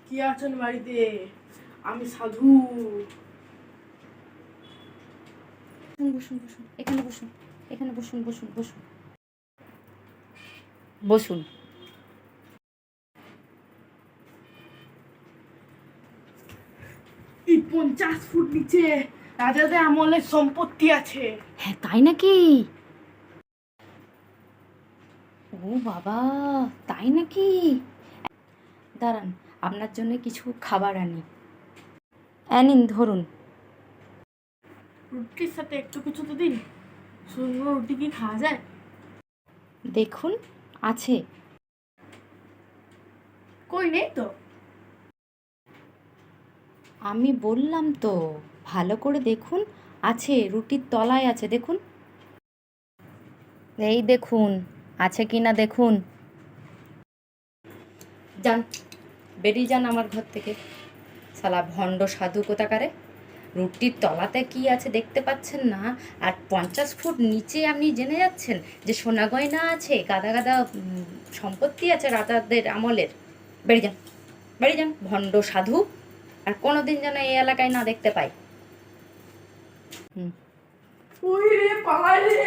কি আছেন বাড়িতে? আমি সাধু। বসুন বসুন, এখানে বসুন, এখানে বসুন বসুন বসুন বসুন। এই 50 ফুট নিচে রাজাদের আমলের সম্পত্তি আছে। হ্যাঁ, তাই নাকি? ও বাবা, তাই নাকি? দাঁড়ান, আপনার জন্য কিছু খাবার আনি। নিন, ধরুন। রুটির সাথে একটু কিছু তো দিন। শুকনো রুটি কি খাওয়া যায়? দেখুন, আছে। কই নেই তো। আমি বললাম তো, ভালো করে দেখুন। আছে, রুটির তলায় আছে, দেখুন। এই দেখুন, আছে কি না দেখুন। যান, বেরিয়ে যান আমার ঘর থেকে। শালা ভণ্ড সাধু কোথাকারে। রুটির তলাতে কি আছে দেখতে পাচ্ছেন না, আর 50 ফুট নিচে আপনি জেনে যাচ্ছেন যে সোনা গয়না আছে, গাদা গাদা সম্পত্তি আছে রাজাদের আমলের। বেরিয়ে যান, বেরিয়ে যান ভণ্ড সাধু। আর কোনোদিন যেন এই এলাকায় না দেখতে পাই। ওই রে, পালাই রে।